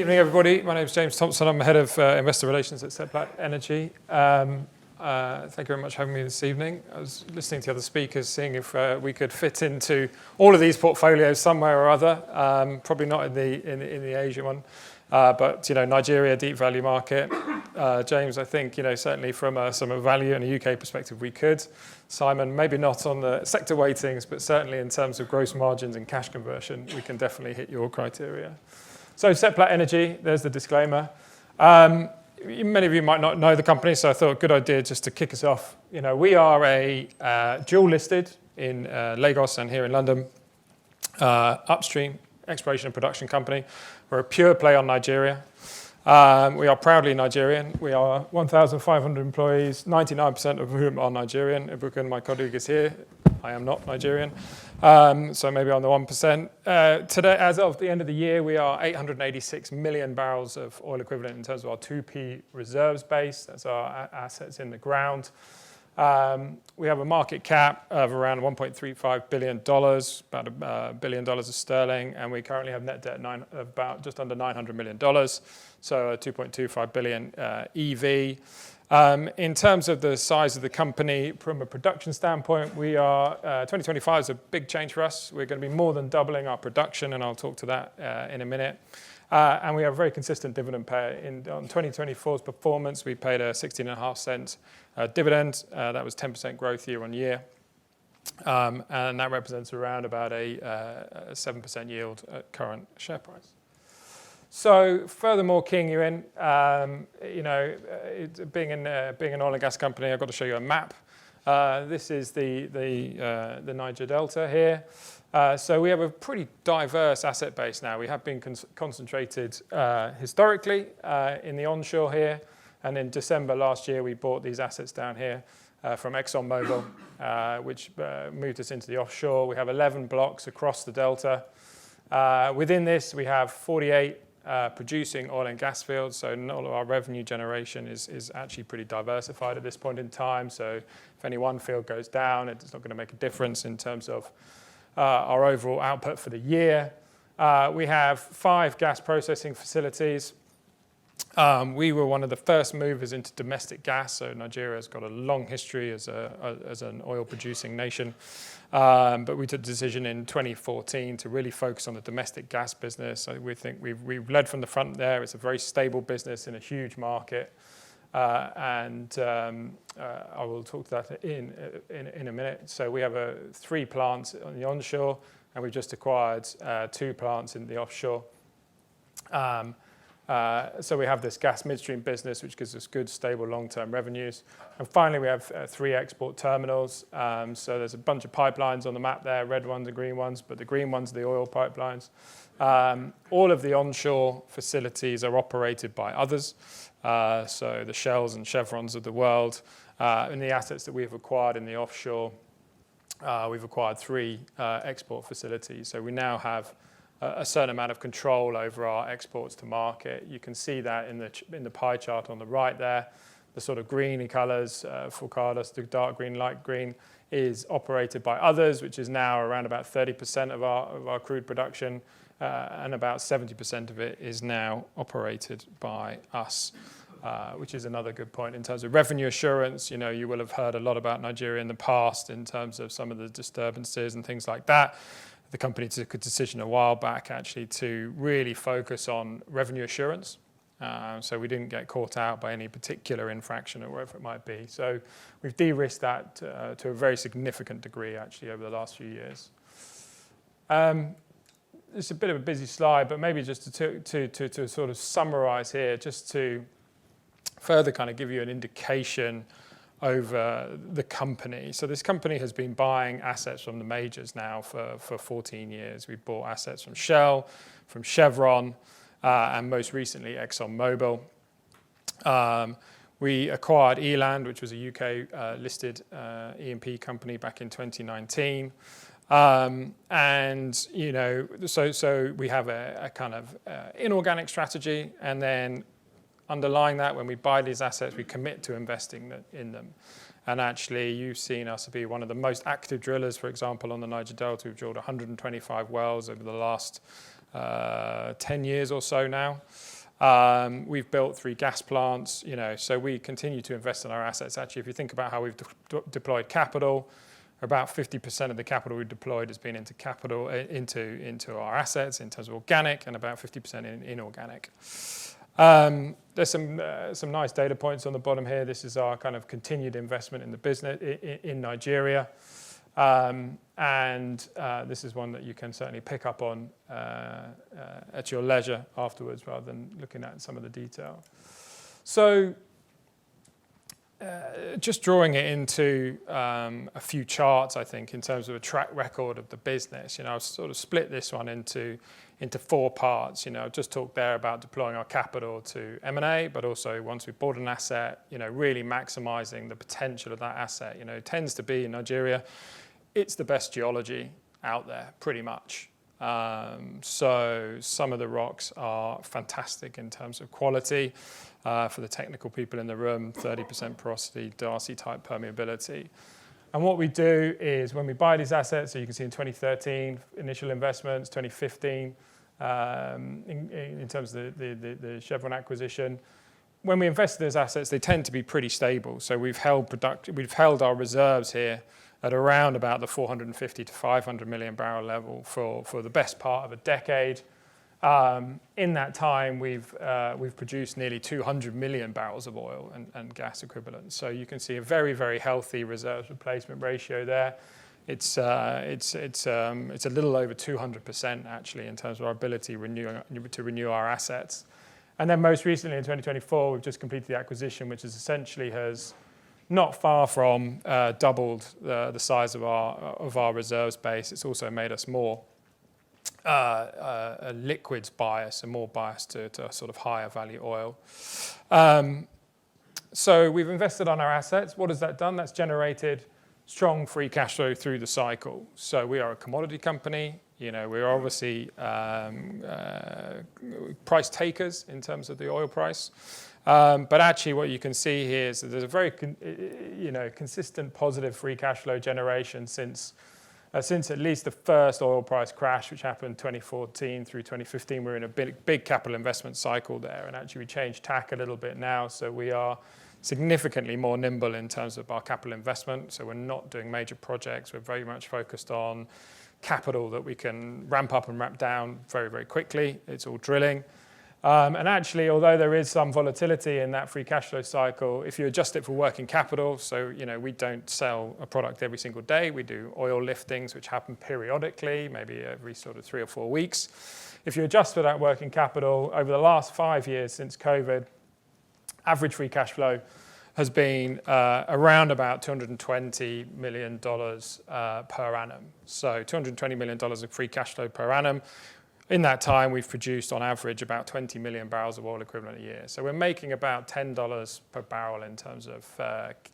evening, everybody. My name is James Thompson. I'm head of investor relations at Seplat Energy. Thank you very much for having me this evening. I was listening to the other speakers, seeing if we could fit into all of these portfolios somewhere or other. Probably not in the Asian one, but Nigeria, deep value market. James, I think certainly from some value and a UK perspective, we could. Simon, maybe not on the sector weightings, but certainly in terms of gross margins and cash conversion, we can definitely hit your criteria. So Seplat Energy, there's the disclaimer. Many of you might not know the company, so I thought a good idea just to kick us off. We are a dual listed in Lagos and here in London, upstream exploration and production company. We're a pure play on Nigeria. We are proudly Nigerian. We are 1,500 employees, 99% of whom are Nigerian. Ibuka, my colleague, is here. I am not Nigerian, so maybe I'm the 1%. Today, as of the end of the year, we are 886 million barrels of oil equivalent in terms of our 2P reserves base. That's our assets in the ground. We have a market cap of around $1.35 billion, about $1 billion of sterling, and we currently have net debt about just under $900 million, so a 2.25 billion EV. In terms of the size of the company, from a production standpoint, we are 2025 is a big change for us. We're going to be more than doubling our production, and I'll talk to that in a minute. And we have a very consistent dividend payer. On 2024's performance, we paid a 16.5 dividend. That was 10% growth year on year. And that represents around about a 7% yield at current share price. So furthermore, keying you in, being an oil and gas company, I've got to show you a map. This is the Niger Delta here. So we have a pretty diverse asset base now. We have been concentrated historically in the onshore here. And in December last year, we bought these assets down here from Mobil, which moved us into the offshore. We have 11 blocks across the Delta. Within this, we have 48 producing oil and gas fields. So all of our revenue generation is actually pretty diversified at this point in time. So if any one field goes down, it's not going to make a difference in terms of our overall output for the year. We have 5 gas processing facilities. We were one of the first movers into domestic gas, so Nigeria has got a long history as an oil-producing nation. But we took the decision in 2014 to really focus on the domestic gas business. So we think we've led from the front there. It's a very stable business in a huge market. And I will talk to that in a minute. So we have 3 plants on the onshore, and we've just acquired 2 plants in the offshore. So we have this gas midstream business, which gives us good, stable, long-term revenues. And finally, we have 3 export terminals. So there's a bunch of pipelines on the map there, red ones and green ones, but the green ones are the oil pipelines. All of the onshore facilities are operated by others. So the Shells and Chevrons of the world. And the assets that we've acquired in the offshore, we've acquired 3 export facilities. So we now have a certain amount of control over our exports to market. You can see that in the pie chart on the right there. The sort of greeny colours, Fulcados, the dark green, light green, is operated by others, which is now around about 30% of our crude production, and about 70% of it is now operated by us, which is another good point in terms of revenue assurance. You will have heard a lot about Nigeria in the past in terms of some of the disturbances and things like that. The company took a decision a while back actually to really focus on revenue assurance. So we didn't get caught out by any particular infraction or whatever it might be. So we've de-risked that to a very significant degree actually over the last few years. It's a bit of a busy slide, but maybe just to sort of summarize here, just to further kind of give you an indication over the company. So this company has been buying assets from the majors now for 14 years. We bought assets from Shell, from Chevron, and most recently ExxonMobil. We acquired Eland, which was a UK listed E&P company back in 2019. And so we have a kind of inorganic strategy, and then underlying that, when we buy these assets, we commit to investing in them. And actually, you've seen us be one of the most active drillers, for example, on the Niger Delta. We've drilled 125 wells over the last 10 years or so now. We've built 3 gas plants, so we continue to invest in our assets. Actually, if you think about how we've deployed capital, about 50% of the capital we've deployed has been into our assets in terms of organic, and about 50% in inorganic. There's some nice data points on the bottom here. This is our kind of continued investment in the business in Nigeria. And this is one that you can certainly pick up on at your leisure afterwards, rather than looking at some of the detail. So just drawing it into a few charts, I think, in terms of a track record of the business. I've sort of split this one into 4 parts. I've just talked there about deploying our capital to M&A, but also once we've bought an asset, really maximising the potential of that asset. It tends to be in Nigeria, it's the best geology out there, pretty much. So some of the rocks are fantastic in terms of quality. For the technical people in the room, 30% porosity, Darcy-type permeability. And what we do is when we buy these assets, so you can see in 2013, initial investments, 2015, in terms of the Chevron acquisition. When we invest in those assets, they tend to be pretty stable. So we've held our reserves here at around about the 450 to 500 million barrel level for the best part of a decade. In that time, we've produced nearly 200 million barrels of oil and gas equivalent. So you can see a very, very healthy reserves replacement ratio there. It's a little over 200% actually in terms of our ability to renew our assets. And then most recently in 2024, we've just completed the acquisition, which essentially has not far from doubled the size of our reserves base. It's also made us more a liquids bias and more biased to sort of higher value oil. So we've invested on our assets. What has that done? That's generated strong free cash flow through the cycle. So we are a commodity company. We're obviously price takers in terms of the oil price. But actually what you can see here is that there's a very consistent positive free cash flow generation since at least the first oil price crash, which happened 2014 through 2015. We're in a big capital investment cycle there, and actually we changed tack a little bit now, so we are significantly more nimble in terms of our capital investment. So we're not doing major projects. We're very much focused on capital that we can ramp up and ramp down very, very quickly. It's all drilling. And actually, although there is some volatility in that free cash flow cycle, if you adjust it for working capital, so we don't sell a product every single day. We do oil liftings, which happen periodically, maybe every sort of 3 or 4 weeks. If you adjust for that working capital, over the last 5 years since COVID, average free cash flow has been around about $220 million per annum. So $220 million of free cash flow per annum. In that time, we've produced on average about 20 million barrels of oil equivalent a year. So we're making about $10 per barrel in terms of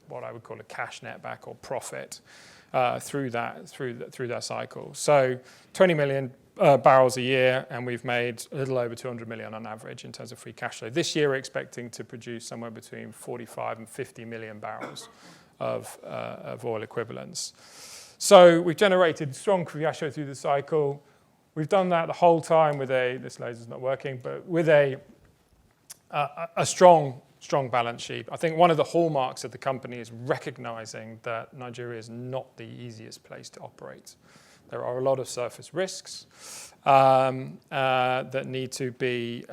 what I would call a cash netback or profit through that cycle. So 20 million barrels a year, and we've made a little over 200 million on average in terms of free cash flow. This year, we're expecting to produce somewhere between 45 and 50 million barrels of oil equivalents. So we've generated strong free cash flow through the cycle. We've done that the whole time with this laser's not working, but with a strong balance sheet. I think one of the hallmarks of the company is recognizing that Nigeria is not the easiest place to operate. There are a lot of surface risks that need to be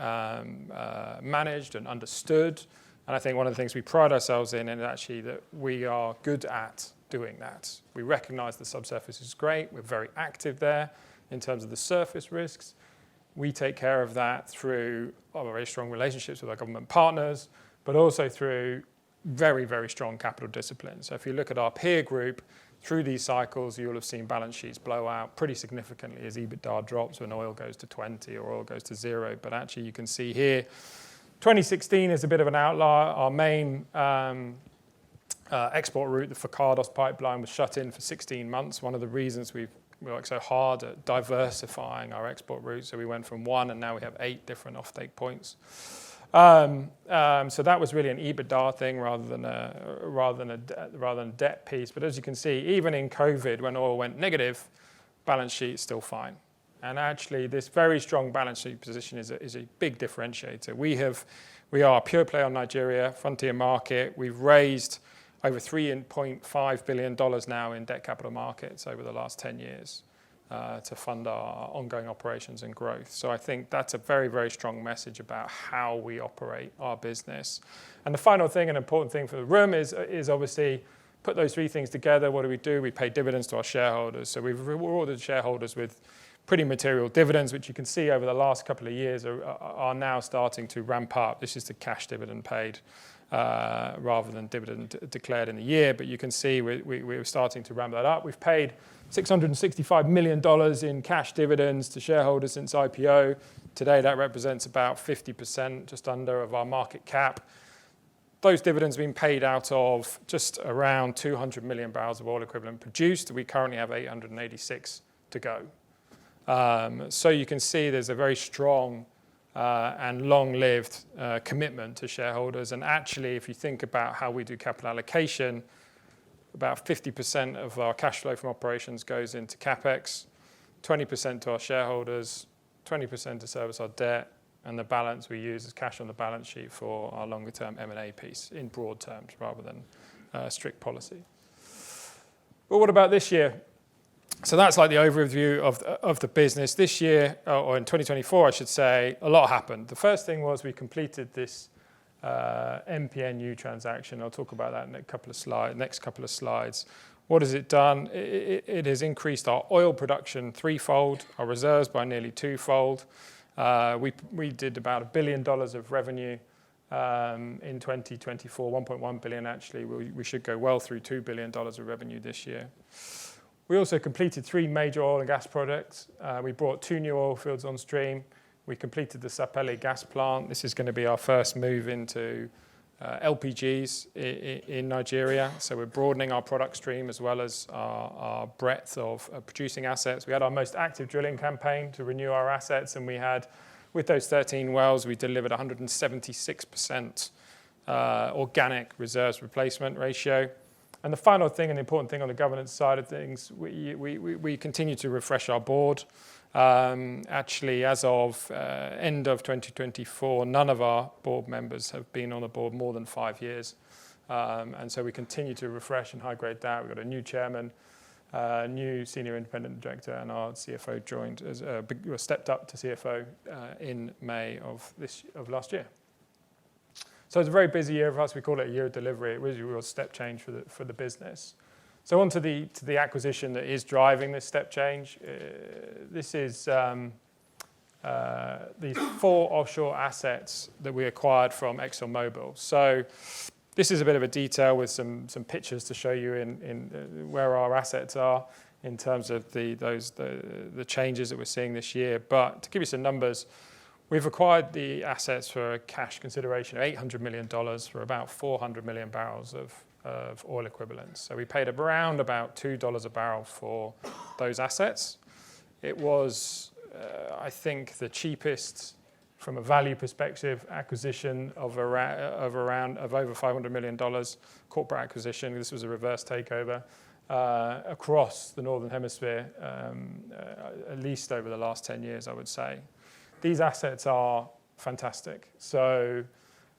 managed and understood. And I think one of the things we pride ourselves in is actually that we are good at doing that. We recognize the subsurface is great. We're very active there in terms of the surface risks. We take care of that through our very strong relationships with our government partners, but also through very, very strong capital discipline. So if you look at our peer group, through these cycles, you'll have seen balance sheets blow out pretty significantly as EBITDA drops when oil goes to 20 or oil goes to 0. But actually, you can see here, 2016 is a bit of an outlier. Our main export route, the Fiscal pipeline, was shut in for 16 months. One of the reasons we worked so hard at diversifying our export routes. So we went from 1 and now we have 8 different offtake points. So that was really an EBITDA thing rather than a debt piece. But as you can see, even in COVID, when oil went negative, balance sheet is still fine. And actually, this very strong balance sheet position is a big differentiator. We are a pure play on Nigeria, frontier market. We've raised over $3.5 billion now in debt capital markets over the last 10 years to fund our ongoing operations and growth. So I think that's a very, very strong message about how we operate our business. And the final thing, an important thing for the room, is obviously put those three things together. What do? We pay dividends to our shareholders. So we've rewarded shareholders with pretty material dividends, which you can see over the last couple of years are now starting to ramp up. This is the cash dividend paid rather than dividend declared in the year. But you can see we're starting to ramp that up. We've paid $665 million in cash dividends to shareholders since IPO. Today, that represents about 50%, just under, of our market cap. Those dividends have been paid out of just around 200 million barrels of oil equivalent produced. We currently have 886 to go. So you can see there's a very strong and long-lived commitment to shareholders. And actually, if you think about how we do capital allocation, about 50% of our cash flow from operations goes into CapEx, 20% to our shareholders, 20% to service our debt, and the balance we use as cash on the balance sheet for our longer-term M&A piece in broad terms rather than strict policy. But what about this year? So that's like the overview of the business. This year, or in 2024, I should say, a lot happened. The first thing was we completed this MPNU transaction. I'll talk about that in next couple of slides. What has it done? It has increased our oil production threefold, our reserves by nearly twofold. We did about $1 billion of revenue in 2024, 1.1 billion actually. We should go well through $2 billion of revenue this year. We also completed 3 major oil and gas projects. We brought 2 new oil fields on stream. We completed the SEPL gas plant. This is going to be our first move into LPGs in Nigeria. So we're broadening our product stream as well as our breadth of producing assets. We had our most active drilling campaign to renew our assets, and we had, with those 13 wells, we delivered 176% organic reserves replacement ratio. And the final thing, and the important thing on the governance side of things, we continue to refresh our board. Actually, as of end of 2024, none of our board members have been on the board more than 5 years. And so we continue to refresh and high-grade that. We've got a new chairman, new senior independent director, and our CFO joined stepped up to CFO in May of last year. So it's a very busy year for us. We call it a year of delivery. It was a real step change for the business. So on to the acquisition that is driving this step change. This is these 4 offshore assets that we acquired from ExxonMobil. So this is a bit of a detail with some pictures to show you in where our assets are in terms of the changes that we're seeing this year. But to give you some numbers, we've acquired the assets for a cash consideration of $800 million for about 400 million barrels of oil equivalents. So we paid around about $2 a barrel for those assets. It was, I think, the cheapest from a value perspective acquisition of over $500 million corporate acquisition. This was a reverse takeover across the Northern Hemisphere, at least over the last 10 years, I would say. These assets are fantastic. So,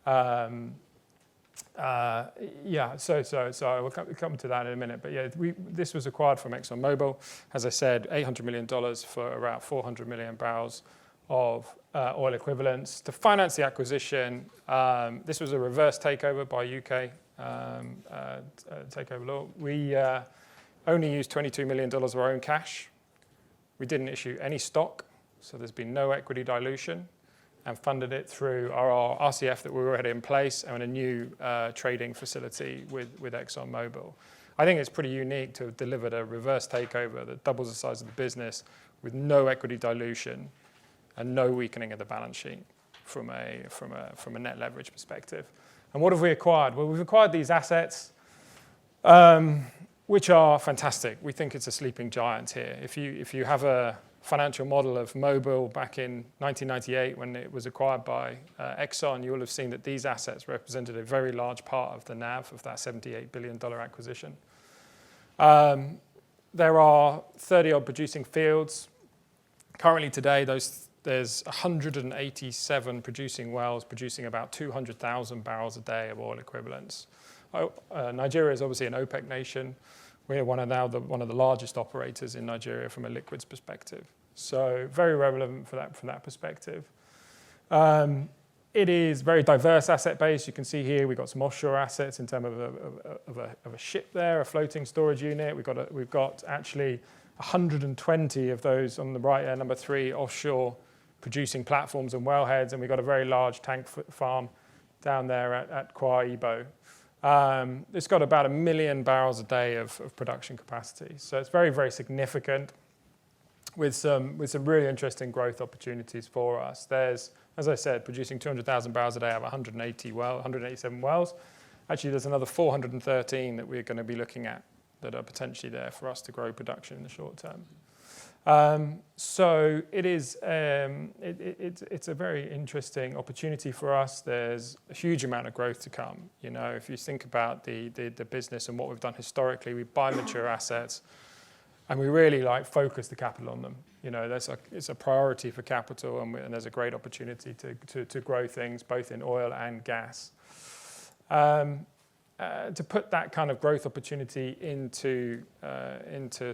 so I will come to that in a minute. But yeah, this was acquired from ExxonMobil. As I said, $800 million for around 400 million barrels of oil equivalents. To finance the acquisition, this was a reverse takeover by UK takeover law. We only used $22 million of our own cash. We didn't issue any stock. So there's been no equity dilution, and funded it through our RCF that we were already in place and a new trading facility with ExxonMobil. I think it's pretty unique to have delivered a reverse takeover that doubles the size of the business with no equity dilution and no weakening of the balance sheet from a net leverage perspective. And what have we acquired? Well, we've acquired these assets, which are fantastic. We think it's a sleeping giant here. If you have a financial model of Mobil back in 1998 when it was acquired by Exxon, you will have seen that these assets represented a very large part of the NAV of that $78 billion acquisition. There are 30-odd producing fields Currently today, there's 187 producing wells producing about 200,000 barrels a day of oil equivalents. Nigeria is obviously an OPEC nation. We're one of the largest operators in Nigeria from a liquids perspective. So very relevant from that perspective. It is very diverse asset base. You can see here we've got some offshore assets in terms of a ship there, a floating storage unit. We've got actually 120 of those on the right there, number 3, offshore producing platforms and wellheads, and we've got a very large tank farm down there at Kwa Ibo. It's got about 1 million barrels a day of production capacity. So it's very, very significant with some really interesting growth opportunities for us. There's, as I said, producing 200,000 barrels a day out of 187 wells. Actually, there's another 413 that we're going to be looking at that are potentially there for us to grow production in the short term. So it is, it's a very interesting opportunity for us. There's a huge amount of growth to come. You know, if you think about the business and what we've done historically, we buy mature assets and we really focus the capital on them. You know, it's a priority for capital, and there's a great opportunity to grow things both in oil and gas. To put that kind of growth opportunity into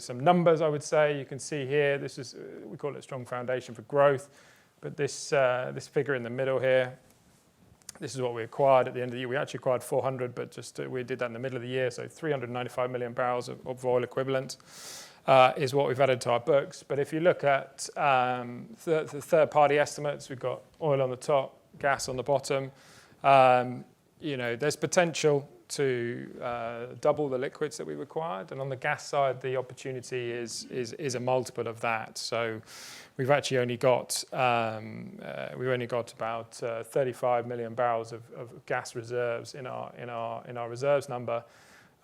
some numbers, I would say, you can see here, this is, we call it a strong foundation for growth, but this figure in the middle here, this is what we acquired at the end of the year. We actually acquired 400, but we did that in the middle of the year, so 395 million barrels of oil equivalent is what we've added to our books. But if you look at the third-party estimates, we've got oil on the top, gas on the bottom. You know, there's potential to double the liquids that we required, and on the gas side, the opportunity is a multiple of that. So we've actually only got about 35 million barrels of gas reserves in our reserves number,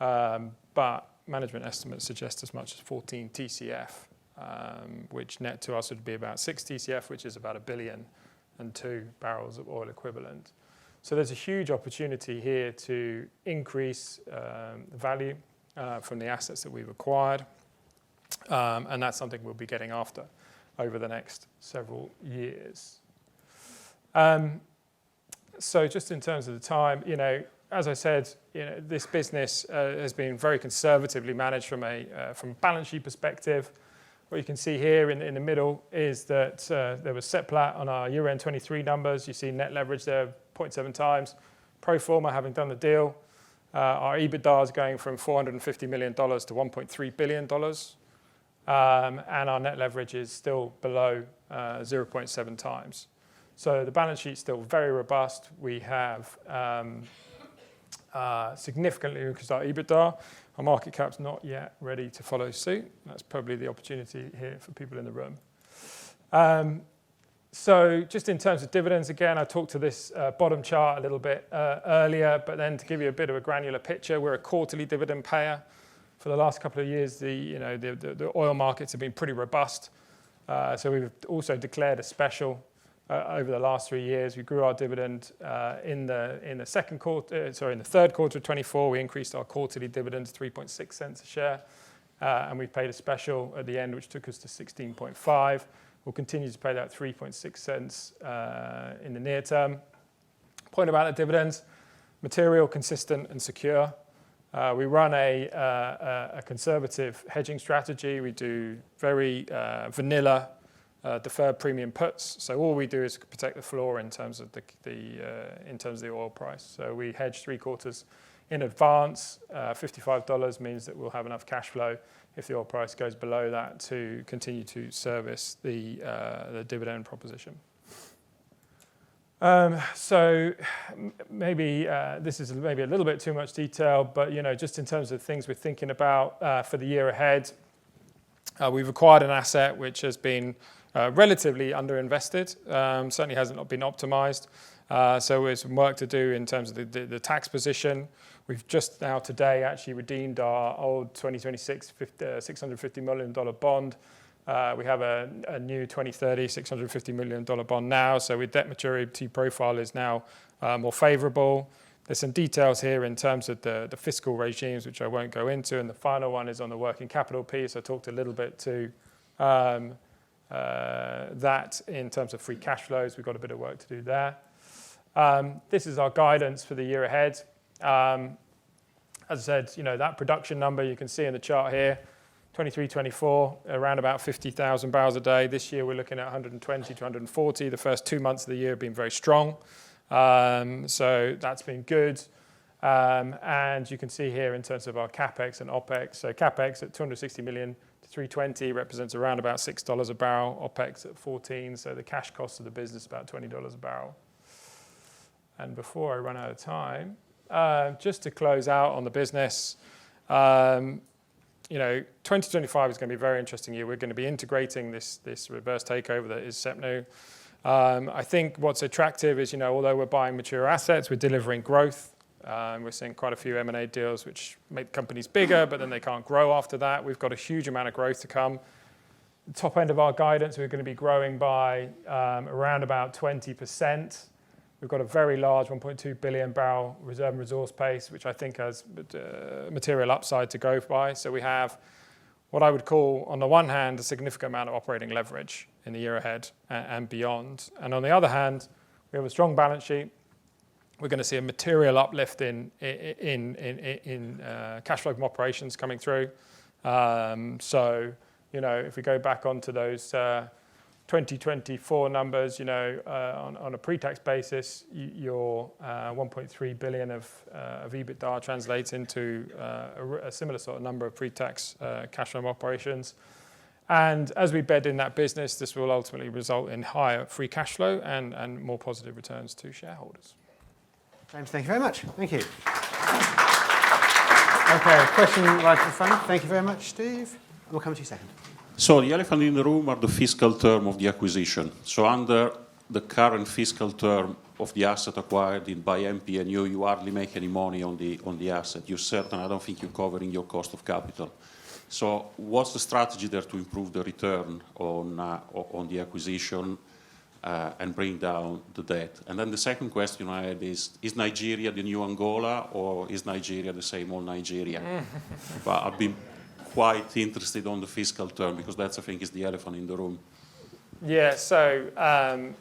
but management estimates suggest as much as 14 TCF, which net to us would be about 6 TCF, which is about 1,000,000,002 barrels of oil equivalent. So there's a huge opportunity here to increase value from the assets that we've acquired, and that's something we'll be getting after over the next several years. So just in terms of the time, you know, as I said, you know, this business has been very conservatively managed from a balance sheet perspective. What you can see here in the middle is that there was Seplat on our year-end 23 numbers. You see net leverage there, 0.7 times. Pro forma, having done the deal, our EBITDA is going from $450 million to $1.3 billion, and our net leverage is still below 0.7 times. So the balance sheet is still very robust. We have significantly increased our EBITDA. Our market cap's not yet ready to follow suit. That's probably the opportunity here for people in the room. So just in terms of dividends, again, I talked to this bottom chart a little bit earlier, but then to give you a bit of a granular picture, we're a quarterly dividend payer. For the last couple of years, the oil markets have been pretty robust. So we've also declared a special over the last 3 years. We grew our dividend in the third quarter of 24. We increased our quarterly dividends 3.6 cents a share, and we paid a special at the end, which took us to 16.5. We'll continue to pay that 3.6 cents in the near term. Point about the dividends: material, consistent, and secure. We run a conservative hedging strategy. We do very vanilla deferred premium puts. So all we do is protect the floor in terms of the oil price. So we hedge 3 quarters in advance. $55 means that we'll have enough cash flow if the oil price goes below that to continue to service the dividend proposition. So maybe this is maybe a little bit too much detail, but just in terms of things we're thinking about for the year ahead, we've acquired an asset which has been relatively underinvested. Certainly hasn't been optimized. So there's some work to do in terms of the tax position. We've just now today actually redeemed our old 2026 $650 million bond. We have a new 2030 $650 million bond now. So our debt maturity profile is now more favorable. There's some details here in terms of the fiscal regimes, which I won't go into. And the final one is on the working capital piece. I talked a little bit to that in terms of free cash flows. We've got a bit of work to do there. This is our guidance for the year ahead. As I said, that production number you can see in the chart here, 23-24, around about 50,000 barrels a day. This year we're looking at 120 to 140. The first 2 months of the year have been very strong. So that's been good. And you can see here in terms of our CapEx and OpEx. So CapEx at 260 million to 320 represents around about $6 a barrel. OpEx at 14. So the cash cost of the business about $20 a barrel. And before I run out of time, just to close out on the business, 2025 is going to be a very interesting year. We're going to be integrating this reverse takeover that is SEPNU. I think what's attractive is, although we're buying mature assets, we're delivering growth. We're seeing quite a few M&A deals which make companies bigger, but then they can't grow after that. We've got a huge amount of growth to come. The top end of our guidance, we're going to be growing by around about 20%. We've got a very large 1.2 billion barrel reserve and resource base, which I think has material upside to go by. So we have what I would call, on the one hand, a significant amount of operating leverage in the year ahead and beyond. And on the other hand, we have a strong balance sheet. We're going to see a material uplift in cash flow from operations coming through. So, if we go back onto those 2024 numbers, on a pre-tax basis, your 1.3 billion of EBITDA translates into a similar sort of number of pre-tax cash from operations. And as we bed in that business, this will ultimately result in higher free cash flow and more positive returns to shareholders. James, thank you very much. Thank you. Okay, question right at the front. Thank you very much, Steve. And we'll come to you second. So the elephant in the room are the fiscal term of the acquisition. So under the current fiscal term of the asset acquired by MP&U, you hardly make any money on the asset. I don't think you're covering your cost of capital. So what's the strategy there to improve the return on the acquisition and bring down the debt? And then the second question I had is Nigeria the new Angola, or is Nigeria the same old Nigeria? But I've been quite interested on the fiscal term, because that's, I think, is the elephant in the room. Yeah, so in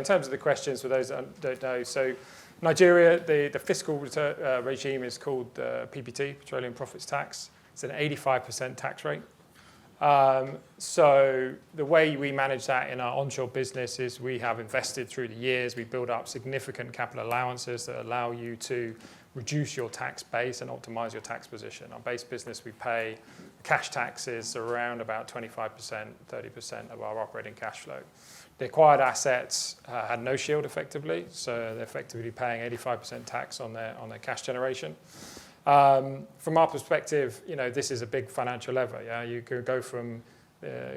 terms of the questions, for those that don't know, so Nigeria, the fiscal regime is called PPT, Petroleum Profits Tax. It's an 85% tax rate. So the way we manage that in our onshore business is we have invested through the years. We build up significant capital allowances that allow you to reduce your tax base and optimize your tax position. Our base business, we pay cash taxes around about 25%, 30% of our operating cash flow. The acquired assets had no shield effectively, so they're effectively paying 85% tax on their cash generation. From our perspective, this is a big financial lever. Yeah, you could go from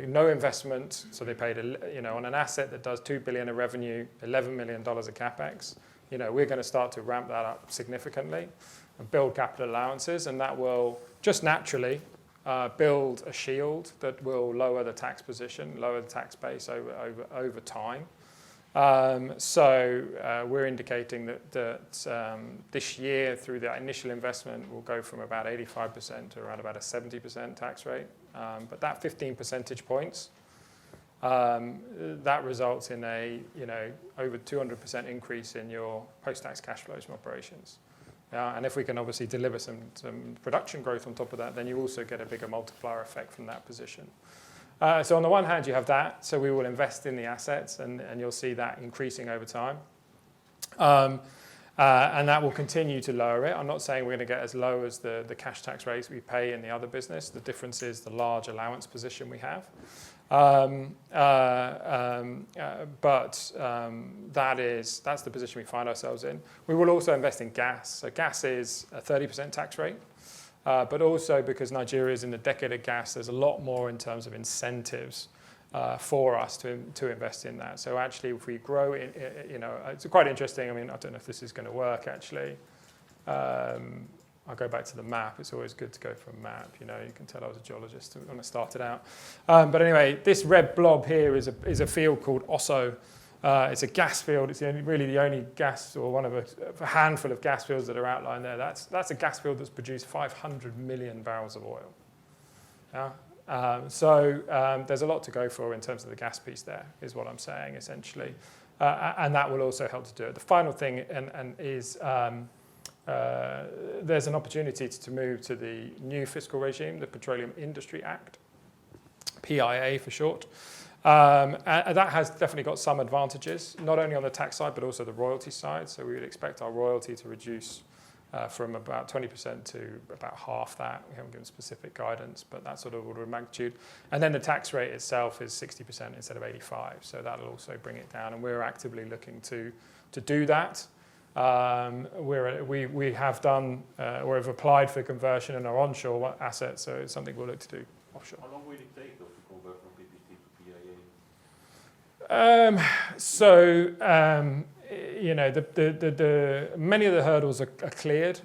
no investment, so they paid on an asset that does 2 billion of revenue, $11 million of capex. We're going to start to ramp that up significantly and build capital allowances, and that will just naturally build a shield that will lower the tax position, lower the tax base over time. So we're indicating that this year, through the initial investment, we'll go from about 85% to around about a 70% tax rate. But that 15 percentage points, that results in a over 200% increase in your post-tax cash flows from operations. And if we can obviously deliver some production growth on top of that, then you also get a bigger multiplier effect from that position. So on the one hand, you have that. So we will invest in the assets, and you'll see that increasing over time. And that will continue to lower it. I'm not saying we're going to get as low as the cash tax rates we pay in the other business. The difference is the large allowance position we have. That's the position we find ourselves in. We will also invest in gas. So gas is a 30% tax rate. But also because Nigeria is in the decade of gas, there's a lot more in terms of incentives for us to invest in that. So actually, if we grow, it's quite interesting. I mean, I don't know if this is going to work, actually. I'll go back to the map. It's always good to go from a map. You can tell I was a geologist when I started out. But anyway, this red blob here is a field called Osso. It's a gas field. It's really the only gas, or one of a handful of gas fields that are outlined there. That's a gas field that's produced 500 million barrels of oil. There's a lot to go for in terms of the gas piece there, is what I'm saying, essentially. And that will also help to do it. The final thing is there's an opportunity to move to the new fiscal regime, the Petroleum Industry Act, PIA for short. And that has definitely got some advantages, not only on the tax side, but also the royalty side. So we would expect our royalty to reduce from about 20% to about half that. We haven't given specific guidance, but that sort of order of magnitude. And then the tax rate itself is 60% instead of 85%. So that'll also bring it down. And we're actively looking to do that. We have done or have applied for conversion in our onshore assets, so it's something we'll look to do offshore. How long will it take to convert from PPT to PIA? Many of the hurdles are cleared.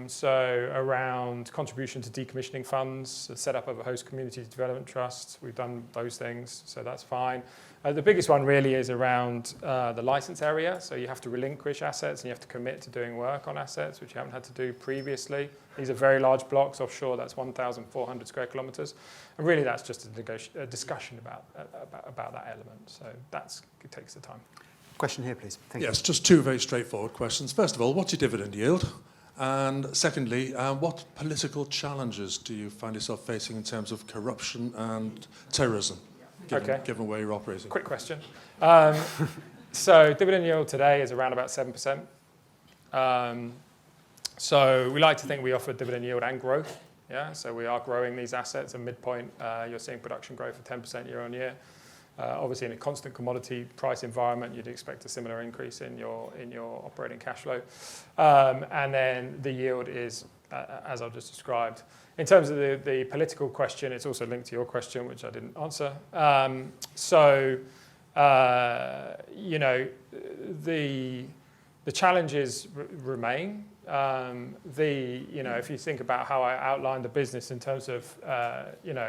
So around contribution to decommissioning funds, the setup of a host community development trust, we've done those things, so that's fine. The biggest one really is around the license area. So you have to relinquish assets and you have to commit to doing work on assets, which you haven't had to do previously. These are very large blocks offshore. That's 1,400 square kilometres. And really that's just a discussion about that element. So it takes the time. Question here, please. Thank you. Yes, just two very straightforward questions. First of all, what's your dividend yield? And secondly, what political challenges do you find yourself facing in terms of corruption and terrorism, given where you're operating? Quick question. So dividend yield today is around about 7%. So we like to think we offer dividend yield and growth. Yeah, so we are growing these assets. At midpoint, you're seeing production growth of 10% year on year. Obviously, in a constant commodity price environment, you'd expect a similar increase in your operating cash flow. And then the yield is, as I've just described. In terms of the political question, it's also linked to your question, which I didn't answer. The challenges remain. If you think about how I outlined the business in terms of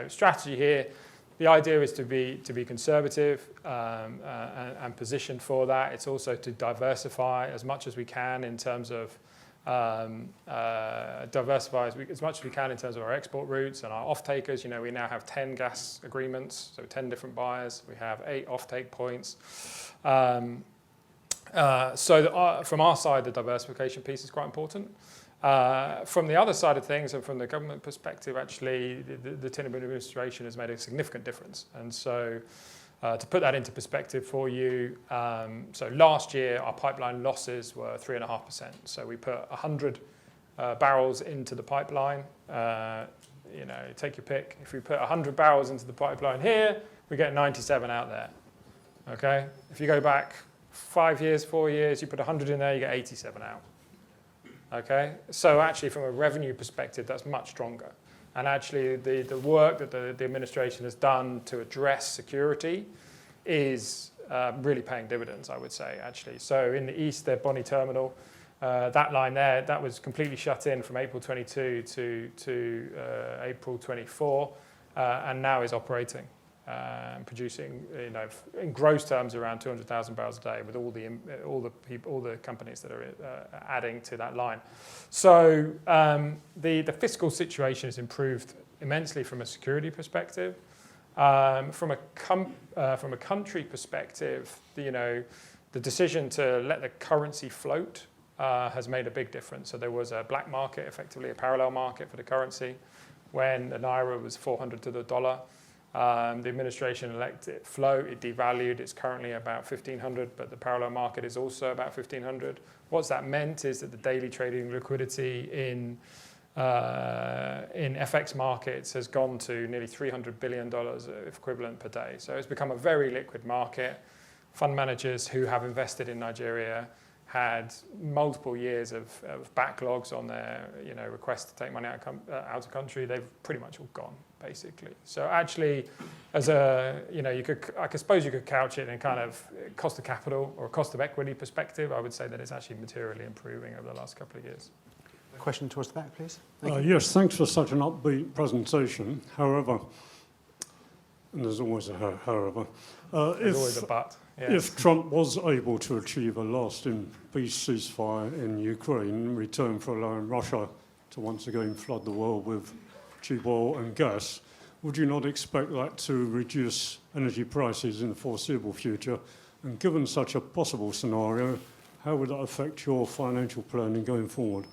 strategy here, the idea is to be conservative and positioned for that. It's also to diversify as much as we can in terms of as much as we can in terms of our export routes and our off-takers. We now have 10 gas agreements, so 10 different buyers. We have 8 off-take points. From our side, the diversification piece is quite important. From the other side of things and from the government perspective, actually, the Tinubu administration has made a significant difference. And so to put that into perspective for you, so last year, our pipeline losses were 3.5%. So we put 100 barrels into the pipeline. Take your pick. If we put 100 barrels into the pipeline here, we get 97 out there. Okay? If you go back 5 years, 4 years, you put 100 in there, you get 87 out. Okay, so actually from a revenue perspective, that's much stronger. And actually the work that the administration has done to address security is really paying dividends, I would say, actually. So in the east, their Bonny Terminal, that line there, that was completely shut in from April 22 to April 24, and now is operating. Producing, in gross terms, around 200,000 barrels a day, with all the companies that are adding to that line. So the fiscal situation has improved immensely from a security perspective. From a country perspective, the decision to let the currency float has made a big difference. So there was a black market, effectively a parallel market for the currency, when the naira was 400 to the dollar. The administration elected it float, it devalued, it's currently about 1,500, but the parallel market is also about 1,500. What's that meant is that the daily trading liquidity in FX markets has gone to nearly $300 billion equivalent per day. So it's become a very liquid market. Fund managers who have invested in Nigeria had multiple years of backlogs on their requests to take money out of country. They've pretty much all gone, basically. So actually, as I suppose you could couch it in kind of cost of capital or cost of equity perspective. I would say that it's actually materially improving over the last couple of years. Question towards the back, please. Yes, thanks for such an upbeat presentation. However, and there's always a however. There's always a but. Yes. If Trump was able to achieve a lasting peace ceasefire in Ukraine in return for allowing Russia to once again flood the world with cheap oil and gas, would you not expect that to reduce energy prices in the foreseeable future? And given such a possible scenario, how would that affect your financial planning going forward?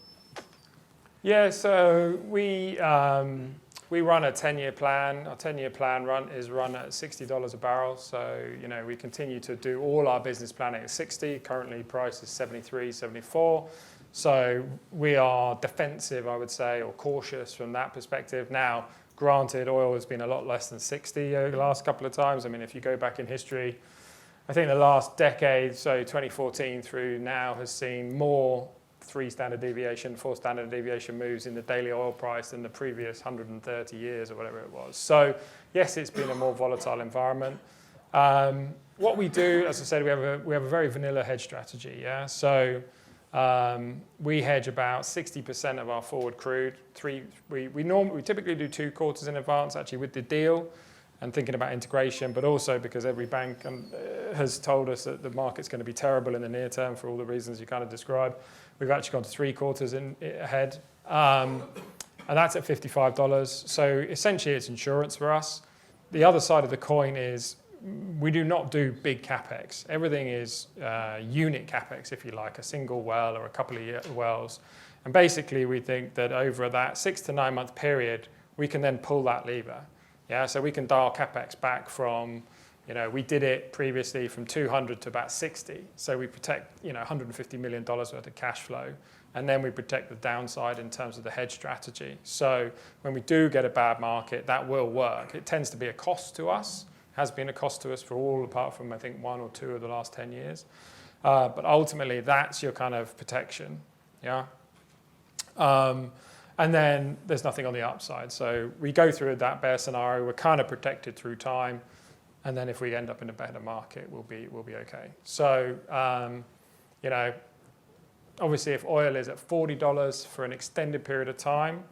Yeah, so we run a 10-year plan. Our 10-year plan is run at $60 a barrel. So, we continue to do all our business planning at 60. Currently, price is 73, 74. So we are defensive, I would say, or cautious from that perspective. Now, granted, oil has been a lot less than 60 over the last couple of times. I mean, if you go back in history, I think the last decade, so 2014 through now, has seen more 3 standard deviation, 4 standard deviation moves in the daily oil price than the previous 130 years or whatever it was. So yes, it's been a more volatile environment. What we do, as I said, we have a very vanilla hedge strategy. Yeah, so we hedge about 60% of our forward crude. We typically do 2 quarters in advance, actually, with the deal and thinking about integration, but also because every bank has told us that the market's going to be terrible in the near term for all the reasons you kind of described. We've actually gone to 3 quarters ahead, and that's at $55. So essentially, it's insurance for us. The other side of the coin is we do not do big capex. Everything is unit capex, if you like, a single well or a couple of wells. And basically, we think that over that 6 to 9 month period, we can then pull that lever. Yeah, so we can dial capex back from, we did it previously from 200 to about 60. So we protect, $150 million worth of cash flow. And then we protect the downside in terms of the hedge strategy. So when we do get a bad market, that will work. It tends to be a cost to us, has been a cost to us for all apart from, I think, 1 or 2 of the last 10 years. But ultimately, that's your kind of protection. Yeah. And then there's nothing on the upside. So we go through that bear scenario. We're kind of protected through time. And then if we end up in a better market, we'll be okay. So, obviously, if oil is at $40 for an extended period of time,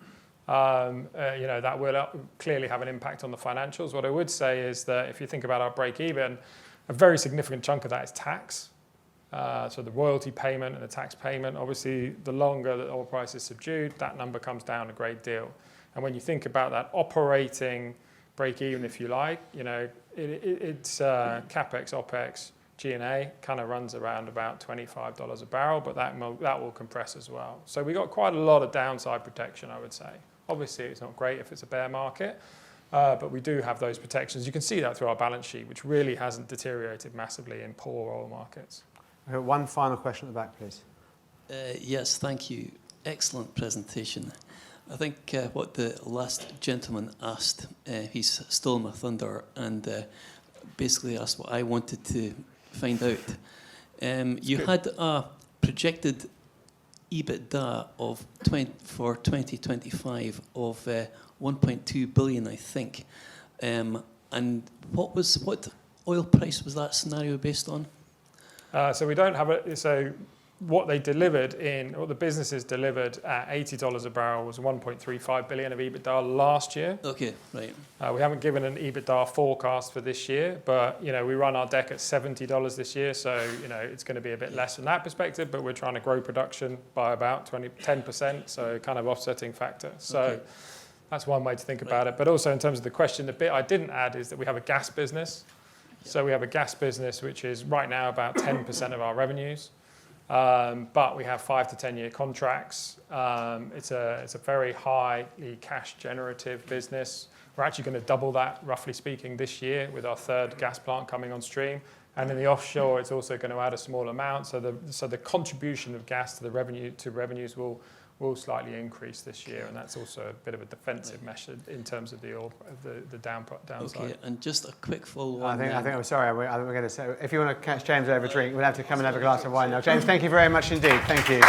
that will clearly have an impact on the financials. What I would say is that if you think about our break even, a very significant chunk of that is tax. So the royalty payment and the tax payment, obviously, the longer the oil price is subdued, that number comes down a great deal. And when you think about that operating break even, if you like, it's capex, opex, G&A kind of runs around about $25 a barrel, but that will compress as well. So we got quite a lot of downside protection, I would say. Obviously, it's not great if it's a bear market, but we do have those protections. You can see that through our balance sheet, which really hasn't deteriorated massively in poor oil markets. One final question at the back, please. Yes, thank you. Excellent presentation. I think what the last gentleman asked, he's stolen my thunder and basically asked what I wanted to find out. You had a projected EBITDA for 2025 of 1.2 billion, I think. And what oil price was that scenario based on? So we don't have it. So what the businesses delivered at $80 a barrel was 1.35 billion of EBITDA last year. Okay, right. We haven't given an EBITDA forecast for this year, but we run our deck at $70 this year, so it's going to be a bit less from that perspective. But we're trying to grow production by about 10%, so kind of offsetting factor. So okay. That's one way to think about it. But also in terms of the question, the bit I didn't add is that we have a gas business. So we have a gas business which is right now about 10% of our revenues. But we have 5 to 10 year contracts. It's a very highly cash generative business. We're actually going to double that, roughly speaking, this year with our 3rd gas plant coming on stream. And in the offshore, it's also going to add a small amount. So the contribution of gas to the revenues will slightly increase this year, and that's also a bit of a defensive measure in terms of the downside. Okay, and just a quick follow-on. I'm sorry. We're going to say, if you want to catch James over a drink, we'll have to come and have a glass of wine now. James, thank you very much indeed. Thank you.